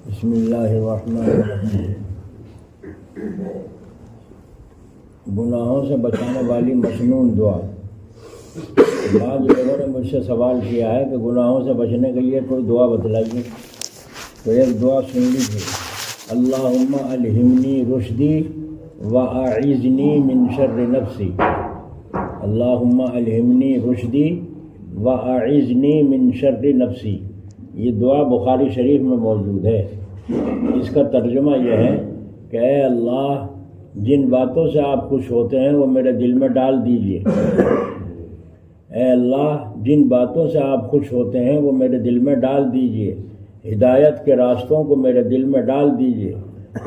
بسم اللہ الرحمن الرحیم۔ گناہوں سے بچانے والی مسنون دعا۔ بعض لوگوں نے مجھ سے سوال کیا ہے کہ گناہوں سے بچنے کے لیے کوئی دعا بتلائیے، تو ایک دعا سن لیجیے۔ اللہم الہمنی رشدی واعذنی من شر نفسی۔ اللہم الہمنی رشدی واعذنی من شر نفسی۔ یہ دعا بخاری شریف میں موجود ہے۔ اس کا ترجمہ یہ ہے کہ اے اللہ، جن باتوں سے آپ خوش ہوتے ہیں وہ میرے دل میں ڈال دیجئے۔ اے اللہ، جن باتوں سے آپ خوش ہوتے ہیں وہ میرے دل میں ڈال دیجئے۔ ہدایت کے راستوں کو میرے دل میں ڈال دیجئے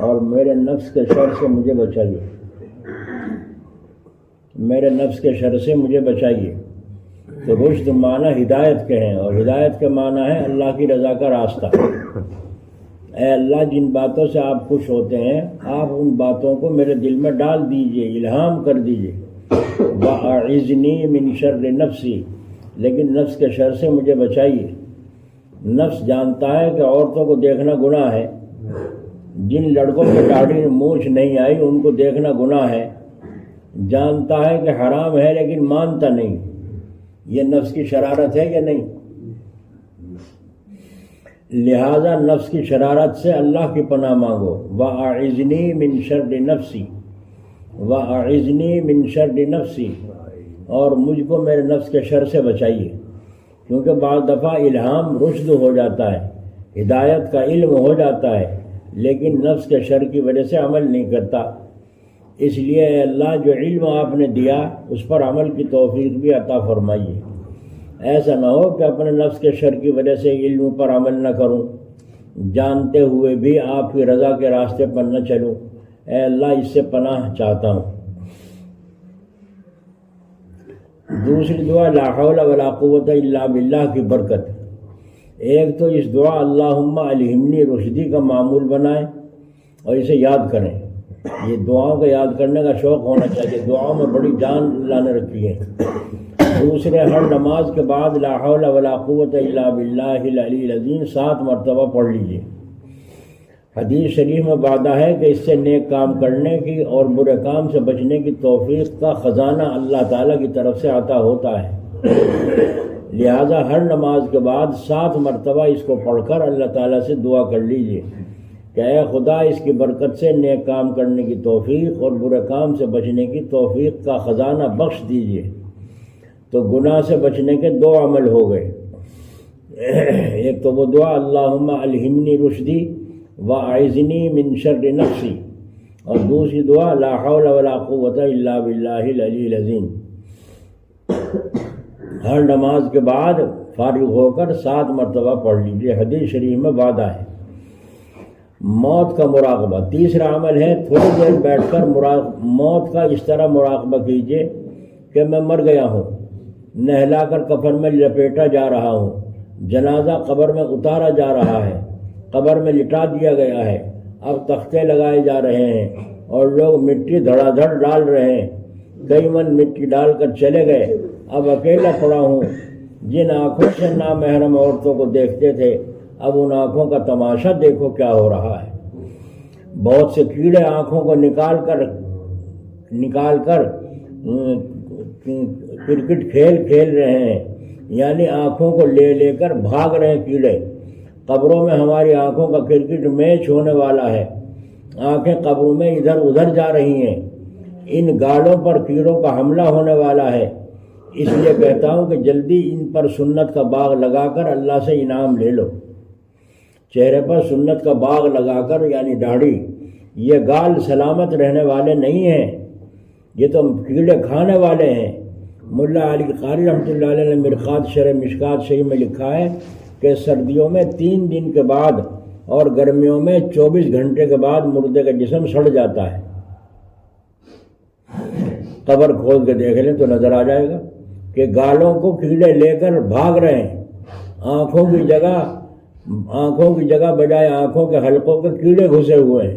اور میرے نفس کے شر سے مجھے بچائیے۔ میرے نفس کے شر سے مجھے بچائیے۔ تو رشد معنی ہدایت کے ہیں، اور ہدایت کے معنی ہے اللہ کی رضا کا راستہ۔ اے اللہ، جن باتوں سے آپ خوش ہوتے ہیں آپ ان باتوں کو میرے دل میں ڈال دیجئے، الہام کر دیجئے۔ وَأَعِذْنِي مِن شَرِّ نَفْسِي، لیکن نفس کے شر سے مجھے بچائیے۔ نفس جانتا ہے کہ عورتوں کو دیکھنا گناہ ہے۔ جن لڑکوں کی داڑھی مونچھ نہیں آئی ان کو دیکھنا گناہ ہے۔ جانتا ہے کہ حرام ہے لیکن مانتا نہیں۔ یہ نفس کی شرارت ہے یا نہیں؟ لہذا نفس کی شرارت سے اللہ کی پناہ مانگو۔ وَأَعِذْنِي مِن شَرِّ نَفْسِي، وَأَعِذْنِي مِن شَرِّ نَفْسِي، اور مجھ کو میرے نفس کے شر سے بچائیے۔ کیونکہ بعض دفعہ الہام رشد ہو جاتا ہے، ہدایت کا علم ہو جاتا ہے، لیکن نفس کے شر کی وجہ سے عمل نہیں کرتا۔ اس لیے اے اللہ، جو علم آپ نے دیا اس پر عمل کی توفیق بھی عطا فرمائیے۔ ایسا نہ ہو کہ اپنے نفس کے شر کی وجہ سے علم پر عمل نہ کروں، جانتے ہوئے بھی آپ کی رضا کے راستے پر نہ چلوں۔ اے اللہ، اس سے پناہ چاہتا ہوں۔ دوسری دعا لا حول ولا قوت الا باللہ کی برکت۔ ایک تو اس دعا اللہم الہمنی رشدی کا معمول بنائیں اور اسے یاد کریں۔ یہ دعاؤں کو یاد کرنے کا شوق ہونا چاہیے، دعاؤں میں بڑی جان اللہ نے رکھی ہے۔ دوسرے، ہر نماز کے بعد لا حول ولا قوت الا باللہ العلی العظیم 7 مرتبہ پڑھ لیجیے۔ حدیث شریف میں وعدہ ہے کہ اس سے نیک کام کرنے کی اور برے کام سے بچنے کی توفیق کا خزانہ اللہ تعالیٰ کی طرف سے عطا ہوتا ہے۔ لہذا ہر نماز کے بعد 7 مرتبہ اس کو پڑھ کر اللہ تعالیٰ سے دعا کر لیجیے کہ اے خدا، اس کی برکت سے نیک کام کرنے کی توفیق اور برے کام سے بچنے کی توفیق کا خزانہ بخش دیجیے۔ تو گناہ سے بچنے کے 2 عمل ہو گئے۔ ایک تو وہ دعا اللہم الہمنی رشدی واعذنی من شر نفسی، اور دوسری دعا لا حول ولا قوت الا باللہ العلی العظیم۔ ہر نماز کے بعد فارغ ہو کر 7 مرتبہ پڑھ لیجیے، حدیث شریف میں وعدہ ہے۔ موت کا مراقبہ تیسرا عمل ہے۔ تھوڑی دیر بیٹھ کر موت کا اس طرح مراقبہ کیجیے کہ میں مر گیا ہوں، نہلا کر کفن میں لپیٹا جا رہا ہوں، جنازہ قبر میں اتارا جا رہا ہے، قبر میں لٹا دیا گیا ہے، اب تختے لگائے جا رہے ہیں اور لوگ مٹی دھڑا دھڑ ڈال رہے ہیں، کئی من مٹی ڈال کر چلے گئے، اب اکیلا پڑا ہوں۔ جن آنکھوں سے نامحرم عورتوں کو دیکھتے تھے اب ان آنکھوں کا تماشا دیکھو کیا ہو رہا ہے۔ بہت سے کیڑے آنکھوں کو نکال کر کرکٹ کھیل رہے ہیں، یعنی آنکھوں کو لے کر بھاگ رہے ہیں کیڑے۔ قبروں میں ہماری آنکھوں کا کرکٹ میچ ہونے والا ہے، آنکھیں قبروں میں ادھر ادھر جا رہی ہیں، ان گالوں پر کیڑوں کا حملہ ہونے والا ہے۔ اس لیے کہتا ہوں کہ جلدی ان پر سنت کا باغ لگا کر اللہ سے انعام لے لو۔ چہرے پر سنت کا باغ لگا کر، یعنی داڑھی، یہ گال سلامت رہنے والے نہیں ہیں، یہ تو کیڑے کھانے والے ہیں۔ ملا علی قاری رحمۃ اللہ علیہ نے مرقات شرح مشکات شریف میں لکھا ہے کہ سردیوں میں 3 دن کے بعد اور گرمیوں میں 24 گھنٹے کے بعد مردے کا جسم سڑ جاتا ہے۔ قبر کھول کے دیکھ لیں تو نظر آ جائے گا کہ گالوں کو کیڑے لے کر بھاگ رہے ہیں، آنکھوں کی جگہ بجائے آنکھوں کے حلقوں کے کیڑے گھسے ہوئے ہیں۔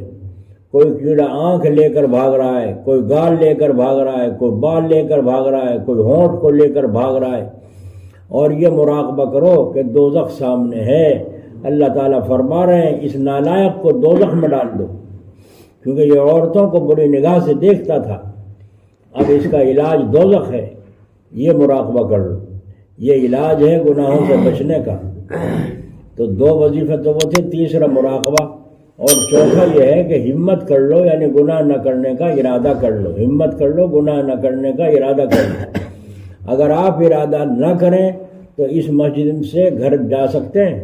کوئی کیڑا آنکھ لے کر بھاگ رہا ہے، کوئی گال لے کر بھاگ رہا ہے، کوئی بال لے کر بھاگ رہا ہے، کوئی ہونٹ کو لے کر بھاگ رہا ہے۔ اور یہ مراقبہ کرو کہ دوزخ سامنے ہے، اللہ تعالیٰ فرما رہے ہیں اس نالائق کو دوزخ میں ڈال دو، کیونکہ یہ عورتوں کو بری نگاہ سے دیکھتا تھا، اب اس کا علاج دوزخ ہے، یہ مراقبہ کر لو، یہ علاج ہے گناہوں سے بچنے کا۔ تو دو وظیفے تو وہ تھے، تیسرا مراقبہ، اور چوتھا یہ ہے کہ ہمت کر لو، یعنی گناہ نہ کرنے کا ارادہ کر لو، ہمت کر لو، گناہ نہ کرنے کا ارادہ کر لو۔ اگر آپ ارادہ نہ کریں تو اس مسجد سے گھر جا سکتے ہیں؟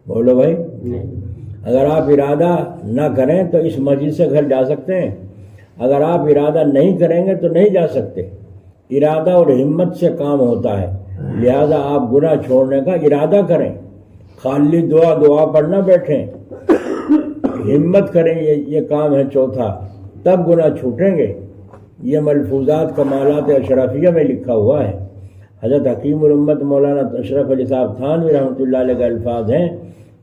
بولو بھائی، اگر آپ ارادہ نہ کریں تو اس مسجد سے گھر جا سکتے ہیں؟ اگر آپ ارادہ نہیں کریں گے تو نہیں جا سکتے۔ ارادہ اور ہمت سے کام ہوتا ہے، لہذا آپ گناہ چھوڑنے کا ارادہ کریں، خالی دعا پر نہ بیٹھیں، ہمت کریں، یہ کام ہے چوتھا، تب گناہ چھوٹیں گے۔ یہ ملفوظات کمالات اشرفیہ میں لکھا ہوا ہے۔ حضرت حکیم الامت مولانا اشرف علی صاحب تھانوی رحمۃ اللہ علیہ کے الفاظ ہیں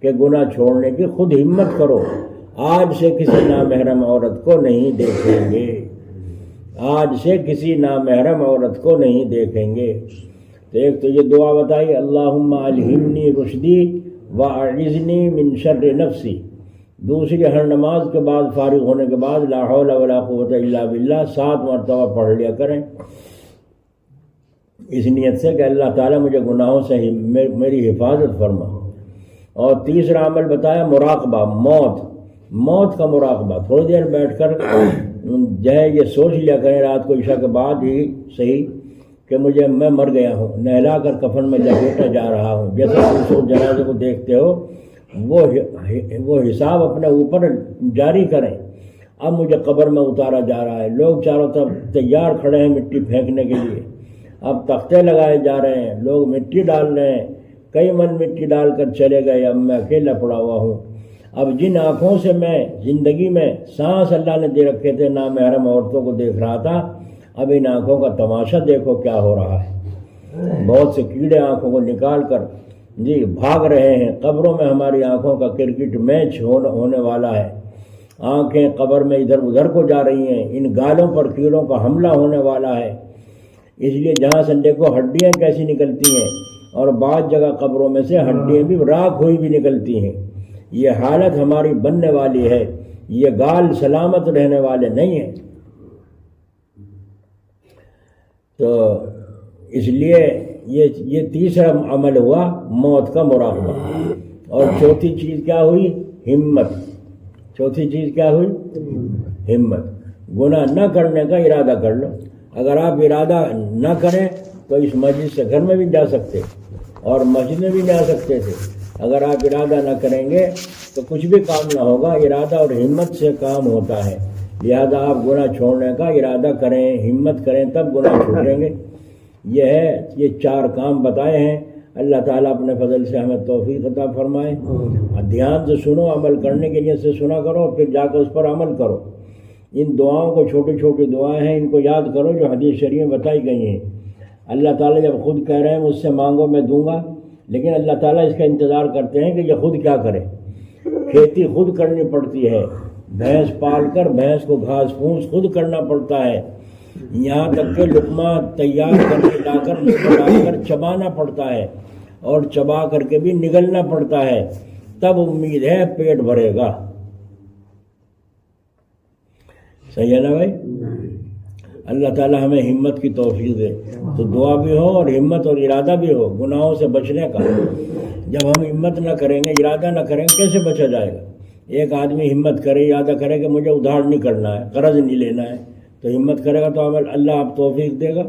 کہ گناہ چھوڑنے کی خود ہمت کرو، آج سے کسی نامحرم عورت کو نہیں دیکھیں گے، آج سے کسی نامحرم عورت کو نہیں دیکھیں گے۔ تو ایک تو یہ دعا بتائی، اللہم الہمنی رشدی واعذنی من شر نفسی۔ دوسری، ہر نماز کے بعد فارغ ہونے کے بعد لا حول ولا قوت الا باللہ 7 مرتبہ پڑھ لیا کریں، اس نیت سے کہ اللہ تعالیٰ مجھے گناہوں سے میری حفاظت فرما۔ اور تیسرا عمل بتایا مراقبہ، موت کا مراقبہ، تھوڑی دیر بیٹھ کر جو ہے یہ سوچ لیا کریں رات کو عشاء کے بعد ہی صحیح کہ میں مر گیا ہوں، نہلا کر کفن میں لپیٹا جا رہا ہوں، جیسے آپ جنازے کو دیکھتے ہو وہ حساب اپنے اوپر جاری کریں۔ اب مجھے قبر میں اتارا جا رہا ہے، لوگ چاروں طرف تیار کھڑے ہیں مٹی پھینکنے کے لیے، اب تختے لگائے جا رہے ہیں، لوگ مٹی ڈال رہے ہیں، کئی من مٹی ڈال کر چلے گئے، اب میں اکیلا پڑا ہوا ہوں۔ اب جن آنکھوں سے میں زندگی میں سانس اللہ نے دے رکھے تھے نامحرم عورتوں کو دیکھ رہا تھا، اب ان آنکھوں کا تماشا دیکھو کیا ہو رہا ہے۔ بہت سے کیڑے آنکھوں کو نکال کر بھاگ رہے ہیں، قبروں میں ہماری آنکھوں کا کرکٹ میچ ہونے والا ہے، آنکھیں قبر میں ادھر ادھر کو جا رہی ہیں، ان گالوں پر کیڑوں کا حملہ ہونے والا ہے۔ اس لیے جہاں سے دیکھو ہڈیاں کیسی نکلتی ہیں، اور بعض جگہ قبروں میں سے ہڈیاں بھی راکھ ہوئی بھی نکلتی ہیں۔ یہ حالت ہماری بننے والی ہے، یہ گال سلامت رہنے والے نہیں ہیں۔ تو اس لیے یہ تیسرا عمل ہوا موت کا مراقبہ۔ اور چوتھی چیز کیا ہوئی؟ ہمت۔ چوتھی چیز کیا ہوئی؟ ہمت۔ گناہ نہ کرنے کا ارادہ کر لو۔ اگر آپ ارادہ نہ کریں تو اس مسجد سے گھر میں بھی جا سکتے اور مسجد میں بھی جا سکتے تھے۔ اگر آپ ارادہ نہ کریں گے تو کچھ بھی کام نہ ہوگا، ارادہ اور ہمت سے کام ہوتا ہے، لہذا آپ گناہ چھوڑنے کا ارادہ کریں، ہمت کریں، تب گناہ چھوڑیں گے۔ یہ 4 کام بتائے ہیں۔ اللہ تعالیٰ اپنے فضل سے ہمیں توفیق عطا فرمائے۔ دھیان سے سنو، عمل کرنے کے لیے سے سنا کرو، پھر جا کر اس پر عمل کرو۔ ان دعاؤں کو، چھوٹی چھوٹی دعائیں ہیں، ان کو یاد کرو جو حدیث شریف میں بتائی گئی ہیں۔ اللہ تعالیٰ جب خود کہہ رہے ہیں مجھ سے مانگو میں دوں گا، لیکن اللہ تعالیٰ اس کا انتظار کرتے ہیں کہ یہ خود کیا کرے۔ کھیتی خود کرنی پڑتی ہے، بھینس پال کر بھینس کو گھاس پھوس خود کرنا پڑتا ہے، یہاں تک کہ لقمہ تیار کر کے لا کر چبانا پڑتا ہے، اور چبا کر کے بھی نگلنا پڑتا ہے، تب امید ہے پیٹ بھرے گا۔ صحیح ہے نا بھائی؟ اللہ تعالیٰ ہمیں ہمت کی توفیق دے۔ تو دعا بھی ہو اور ہمت اور ارادہ بھی ہو گناہوں سے بچنے کا۔ جب ہم ہمت نہ کریں گے، ارادہ نہ کریں گے، کیسے بچا جائے گا؟ ایک آدمی ہمت کرے، ارادہ کرے کہ مجھے ادھار نہیں کرنا ہے، قرض نہیں لینا ہے، تو ہمت کرے گا تو اللہ آپ توفیق دے گا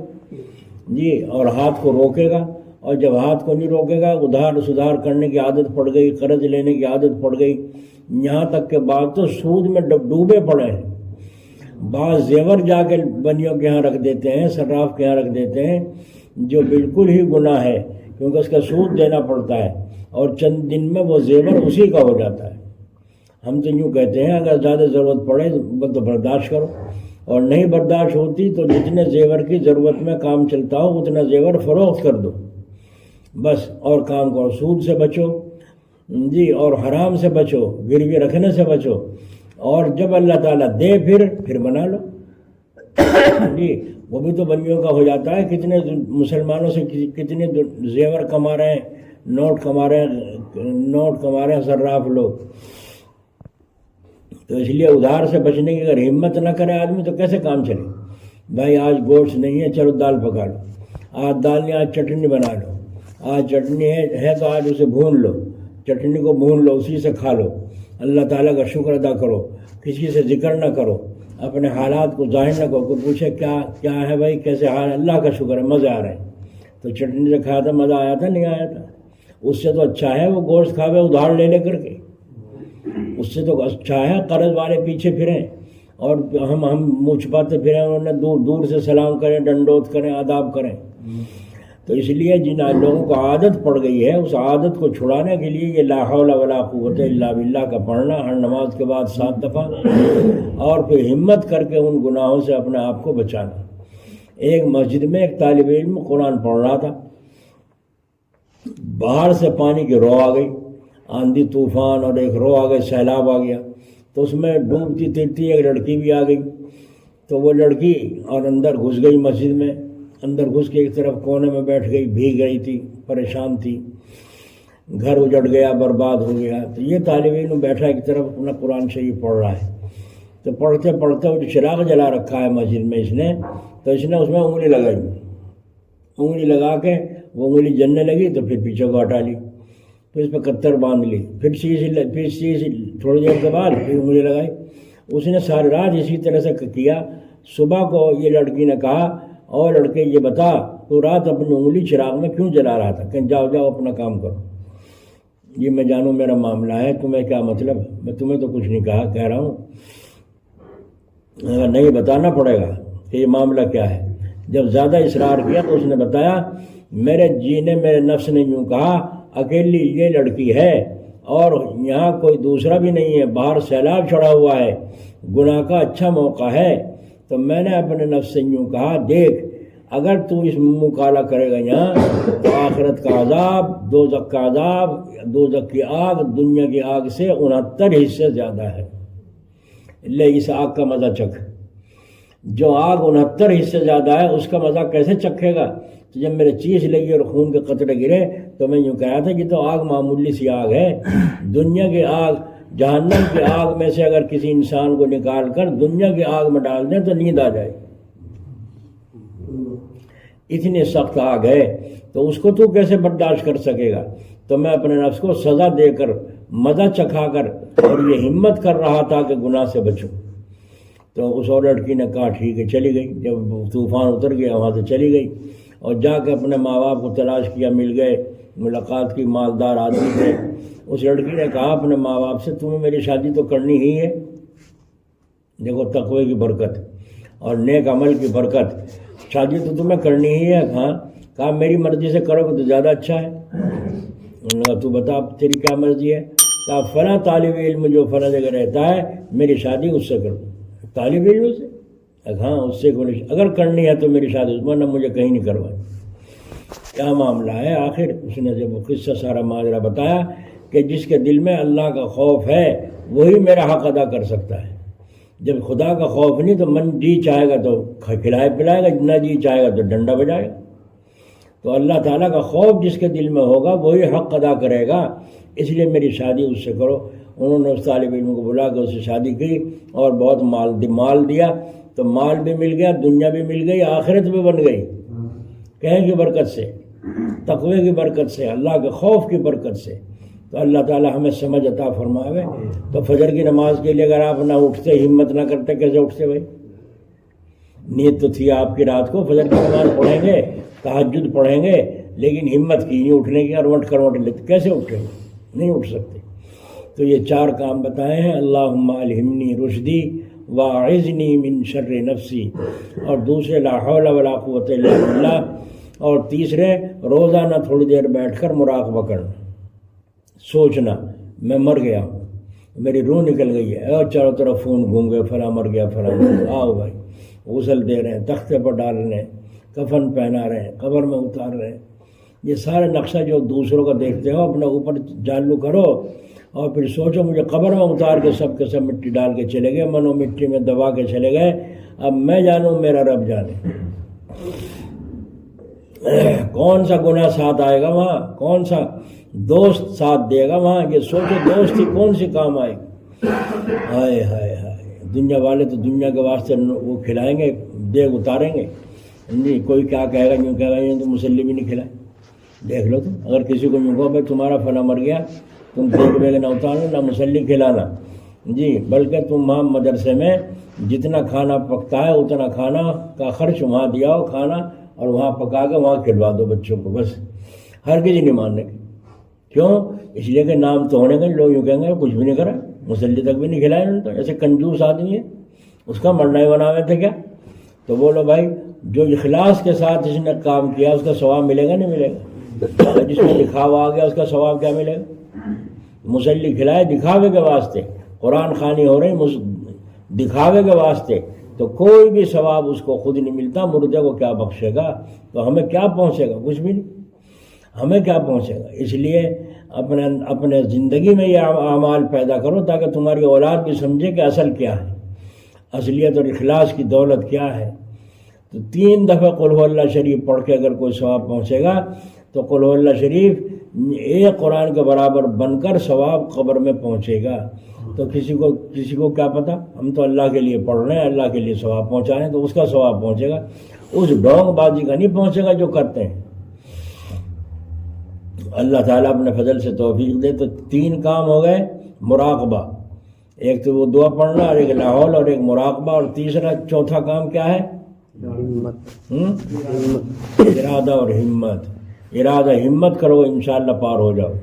اور ہاتھ کو روکے گا، اور جب ہاتھ کو نہیں روکے گا، ادھار سدھار کرنے کی عادت پڑ گئی، قرض لینے کی عادت پڑ گئی، یہاں تک کہ بعض تو سود میں ڈوبے پڑے ہیں، بعض زیور جا کے بنیوں کے ہاں رکھ دیتے ہیں، صراف کے ہاں رکھ دیتے ہیں، جو بالکل ہی گناہ ہے، کیونکہ اس کا سود دینا پڑتا ہے، اور چند دن میں وہ زیور اسی کا ہو جاتا ہے۔ ہم تو یوں کہتے ہیں اگر زیادہ ضرورت پڑے تو برداشت کرو، اور نہیں برداشت ہوتی تو جتنے زیور کی ضرورت میں کام چلتا ہو اتنا زیور فروخت کر دو بس، اور کام کرو، سود سے بچو اور حرام سے بچو، گروی رکھنے سے بچو، اور جب اللہ تعالیٰ دے پھر بنا لو۔ وہ بھی تو بنیوں کا ہو جاتا ہے، کتنے مسلمانوں سے کتنے زیور کما رہے ہیں، نوٹ کما رہے ہیں صراف لوگ. تو اس لیے ادھار سے بچنے کی اگر ہمت نہ کرے آدمی تو کیسے کام چلے. بھائی آج گوشت نہیں ہے، چلو دال پکا لو. آج دال نہیں، آج چٹنی بنا لو. آج چٹنی ہے تو آج اسے بھون لو، چٹنی کو بھون لو، اسی سے کھا لو. اللہ تعالیٰ کا شکر ادا کرو، کسی سے ذکر نہ کرو، اپنے حالات کو ظاہر نہ کرو. کوئی پوچھے کیا ہے بھائی، کیسے حال؟ اللہ کا شکر ہے، مزے آ رہے ہیں. تو چٹنی سے کھایا تھا، مزہ آیا تھا نہیں آیا تھا؟ اس سے تو اچھا ہے وہ گوشت کھاوے ادھار لے کر کے. اس سے تو اچھا ہے قرض والے پیچھے پھریں اور ہم منہ چھپاتے پھریں، انہوں نے دور دور سے سلام کریں، ڈنڈوت کریں، آداب کریں. تو اس لیے جن لوگوں کو عادت پڑ گئی ہے، اس عادت کو چھڑانے کے لیے یہ لا حول ولا قوت الا باللہ کا پڑھنا ہر نماز کے بعد 7 دفعہ، اور پھر ہمت کر کے ان گناہوں سے اپنے آپ کو بچانا. ایک مسجد میں ایک طالب علم قرآن پڑھ رہا تھا، باہر سے پانی کی رو آ گئی، آندھی طوفان اور ایک رو آ گئی، سیلاب آ گیا. تو اس میں ڈوبتی تیرتی ایک لڑکی بھی آ گئی. تو وہ لڑکی اور اندر گھس گئی مسجد میں، اندر گھس کے ایک طرف کونے میں بیٹھ گئی، بھیگ گئی تھی، پریشان تھی، گھر اجڑ گیا، برباد ہو گیا. تو یہ طالب علم بیٹھا ایک طرف اپنا قرآن شریف پڑھ رہا ہے. تو پڑھتے پڑھتے وہ جو چراغ جلا رکھا ہے مسجد میں اس نے اس میں انگلی لگائی. انگلی لگا کے وہ انگلی جلنے لگی تو پھر پیچھے کو ہٹا لی، پھر اس پہ کتر باندھ لی، پھر تھوڑی دیر کے بعد پھر انگلی لگائی. اس نے ساری رات اسی طرح سے کیا. صبح کو یہ لڑکی نے کہا، اور لڑکے یہ بتا تو رات اپنی انگلی چراغ میں کیوں جلا رہا تھا؟ کہ جاؤ اپنا کام کرو. یہ میں جانوں میرا معاملہ ہے، تمہیں کیا مطلب؟ میں تمہیں تو کچھ نہیں کہہ رہا ہوں، نہیں بتانا پڑے گا کہ یہ معاملہ کیا ہے. جب زیادہ اصرار کیا تو اس نے بتایا، میرے نفس نے یوں کہا، اکیلی یہ لڑکی ہے اور یہاں کوئی دوسرا بھی نہیں ہے، باہر سیلاب چڑھا ہوا ہے، گناہ کا اچھا موقع ہے. تو میں نے اپنے نفس سے یوں کہا، دیکھ اگر تو اس منہ کالا کرے گا یہاں تو آخرت کا عذاب، دوزخ کا عذاب، دوزخ کی آگ دنیا کی آگ سے 69 حصے زیادہ ہے. لے اس آگ کا مزہ چکھ. جو آگ 69 حصے زیادہ ہے اس کا مزہ کیسے چکھے گا؟ تو جب میرے چیز لگی اور خون کے قطرے گرے تو میں یوں کہا تھا کہ تو آگ معمولی سی آگ ہے. دنیا کی آگ، جہنم کی آگ میں سے اگر کسی انسان کو نکال کر دنیا کی آگ میں ڈال دیں تو نیند آ جائے، اتنی سخت آگ ہے. تو اس کو تو کیسے برداشت کر سکے گا؟ تو میں اپنے نفس کو سزا دے کر، مزہ چکھا کر، اور یہ ہمت کر رہا تھا کہ گناہ سے بچوں. تو اس اور لڑکی نے کہا ٹھیک ہے، چلی گئی. جب طوفان اتر گیا وہاں سے چلی گئی اور جا کے اپنے ماں باپ کو تلاش کیا، مل گئے، ملاقات کی، مالدار آدمی تھے. اس لڑکی نے کہا اپنے ماں باپ سے، تمہیں میری شادی تو کرنی ہی ہے. دیکھو تقوی کی برکت اور نیک عمل کی برکت، شادی تو تمہیں کرنی ہی ہے. ہاں. کہا میری مرضی سے کرو گے تو زیادہ اچھا ہے. انہوں نے کہا تو بتا تیری کیا مرضی ہے؟ کہا فلاں طالب علم جو فلاں جگہ رہتا ہے، میری شادی اس سے کرو. طالب علم سے؟ ہاں اس سے اگر کرنی ہے تو میری شادی، ورنہ مجھے کہیں نہیں کروائی. کیا معاملہ ہے؟ آخر اس نے جب وہ قصہ سارا ماجرا بتایا کہ جس کے دل میں اللہ کا خوف ہے وہی میرا حق ادا کر سکتا ہے. جب خدا کا خوف نہیں تو من جی چاہے گا تو کھلائے پلائے گا، نہ جی چاہے گا تو ڈنڈا بجائے گا. تو اللہ تعالیٰ کا خوف جس کے دل میں ہوگا وہی حق ادا کرے گا. اس لیے میری شادی اس سے کرو. انہوں نے اس طالب علم کو بلا کے اس سے شادی کی اور بہت مال دیا. تو مال بھی مل گیا، دنیا بھی مل گئی، آخرت بھی بن گئی. کہیں کی برکت سے، تقوی کی برکت سے، اللہ کے خوف کی برکت سے. تو اللہ تعالیٰ ہمیں سمجھ عطا فرماوے. تو فجر کی نماز کے لیے اگر آپ نہ اٹھتے، ہمت نہ کرتے، کیسے اٹھتے بھائی؟ نیت تو تھی آپ کی رات کو فجر کی نماز پڑھیں گے، تہجد پڑھیں گے، لیکن ہمت کی نہیں اٹھنے کی، اروٹ کروٹ لیتے، کیسے اٹھیں گے؟ نہیں اٹھ سکتے. تو یہ 4 کام بتائے ہیں، اللہم الہمنی رشدی واعذنی من شر نفسی، اور دوسرے لا حول ولا قوت الا باللہ، اور تیسرے روزانہ تھوڑی دیر بیٹھ کر مراقبہ کرنا، سوچنا میں مر گیا ہوں، میری روح نکل گئی ہے، اور چاروں طرف فون گھوم گئے، فلاں مر گیا، فلاں مر گیا. آؤ بھائی، غسل دے رہے ہیں، تختے پر ڈال رہے ہیں، کفن پہنا رہے ہیں، قبر میں اتار رہے ہیں. یہ سارے نقشہ جو دوسروں کا دیکھتے ہو اپنے اوپر چالو کرو، اور پھر سوچو مجھے قبر میں اتار کے سب مٹی ڈال کے چلے گئے، منو مٹی میں دبا کے چلے گئے. اب میں جانوں، میرا رب جانے. کون سا گناہ ساتھ آئے گا وہاں؟ کون سا دوست ساتھ دے گا وہاں. یہ سوچو دوستی کون سی کام آئے گی. ہائے ہائے ہائے. دنیا والے تو دنیا کے واسطے وہ کھلائیں گے، دیگ اتاریں گے. نہیں کوئی کیا کہے گا، یوں کہے گا یہ تو مسلی بھی نہیں کھلائے. دیکھ لو تم، اگر کسی کو یوں کہو بھائی تمہارا فلاں مر گیا، تم دیگ ویگ نہ اتارنا نہ مسلی کھلانا جی، بلکہ تم وہاں مدرسے میں جتنا کھانا پکتا ہے اتنا کھانا کا خرچ وہاں دیا ہو کھانا، اور وہاں پکا کے وہاں کھلوا دو بچوں کو. بس ہر کسی نہیں ماننے کی. کیوں؟ اس لیے کہ نام تو ہونے کا لوگ یوں کہیں گے کچھ بھی نہیں کرا، مسلی تک بھی نہیں کھلایا انہوں نے. تو ایسے کنجوس آدمی ہے، اس کا مرنا ہی بنا ہوئے تھے کیا. تو بولو بھائی جو اخلاص کے ساتھ اس نے کام کیا اس کا ثواب ملے گا نہیں ملے گا؟ جس میں دکھاوا آ گیا اس کا ثواب کیا ملے گا؟ مسلی کھلائے دکھاوے کے واسطے، قرآن خوانی ہو رہی دکھاوے کے واسطے، تو کوئی بھی ثواب اس کو خود نہیں ملتا. مردے کو کیا بخشے گا؟ تو ہمیں کیا پہنچے گا؟ کچھ بھی نہیں. ہمیں کیا پہنچے گا؟ اس لیے اپنے زندگی میں یہ اعمال پیدا کرو تاکہ تمہاری اولاد بھی سمجھے کہ اصل کیا ہے، اصلیت اور اخلاص کی دولت کیا ہے. تو 3 دفعہ قل هو اللہ شریف پڑھ کے اگر کوئی ثواب پہنچے گا تو قل هو اللہ شریف ایک قرآن کے برابر بن کر ثواب قبر میں پہنچے گا. تو کسی کو کیا پتا، ہم تو اللہ کے لیے پڑھ رہے ہیں، اللہ کے لیے ثواب پہنچا رہے ہیں، تو اس کا ثواب پہنچے گا، اس ڈونگ بازی کا نہیں پہنچے گا جو کرتے ہیں. اللہ تعالیٰ اپنے فضل سے توفیق دے. تو 3 کام ہو گئے. مراقبہ، ایک تو وہ دعا پڑھنا، اور ایک لاحول، اور ایک مراقبہ، اور تیسرا چوتھا کام کیا ہے؟ ارادہ اور ہمت. ارادہ ہمت کرو انشاءاللہ پار ہو جاؤ.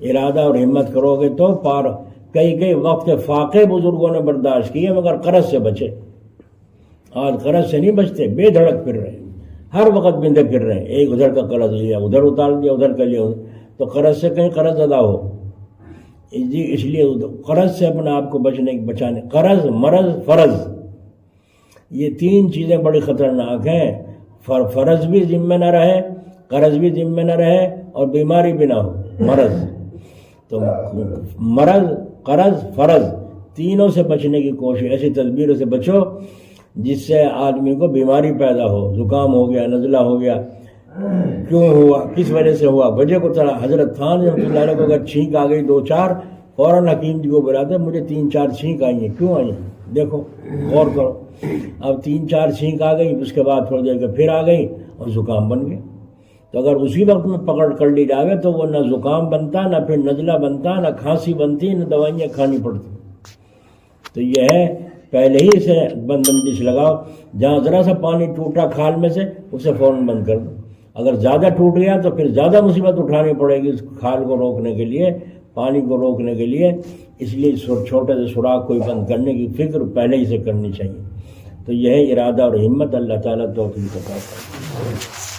ارادہ اور ہمت کرو گے تو پار. کئی وقت فاقے بزرگوں نے برداشت کیے مگر قرض سے بچے. آج قرض سے نہیں بچتے، بے دھڑک پھر رہے ہیں، ہر وقت بندے پھر رہے ہیں. ایک ادھر کا قرض لیا ادھر اتار دیا، ادھر کا لیا ادھر. تو قرض سے کہیں قرض ادا ہو جی. اس لیے قرض سے اپنے آپ کو بچانے. قرض، مرض، فرض، یہ 3 چیزیں بڑی خطرناک ہیں. فرض بھی ذمہ نہ رہے، قرض بھی ذمہ نہ رہے، اور بیماری بھی نہ ہو، مرض. تو مرض، قرض، فرض، تینوں سے بچنے کی کوشش. ایسی تدبیروں سے بچو جس سے آدمی کو بیماری پیدا ہو. زکام ہو گیا، نزلہ ہو گیا، کیوں ہوا، کس وجہ سے ہوا، وجہ کو طرح. حضرت خان رحمۃ اللہ علیہ کو اگر چھینک آ گئی 2-4، فوراً حکیم جی کو بلاتے، مجھے 3-4 چھینک آئی ہیں. کیوں آئی ہیں؟ دیکھو، غور کرو. اب 3-4 چھینک آ گئی، اس کے بعد تھوڑی دیر کے پھر آ گئی اور زکام بن گیا. تو اگر اسی وقت میں پکڑ کر لی جاوے تو وہ نہ زکام بنتا، نہ پھر نزلہ بنتا، نہ کھانسی بنتی، نہ دوائیاں کھانی پڑتی. تو یہ ہے پہلے ہی سے بندش لگاؤ. جہاں ذرا سا پانی ٹوٹا کھال میں سے اسے فوراً بند کر دو. اگر زیادہ ٹوٹ گیا تو پھر زیادہ مصیبت اٹھانی پڑے گی اس کھال کو روکنے کے لیے، پانی کو روکنے کے لیے. اس لیے چھوٹے سے سوراخ کو بند کرنے کی فکر پہلے ہی سے کرنی چاہیے. تو یہ ہے ارادہ اور ہمت. اللہ تعالیٰ توفیق عطا فرمائے.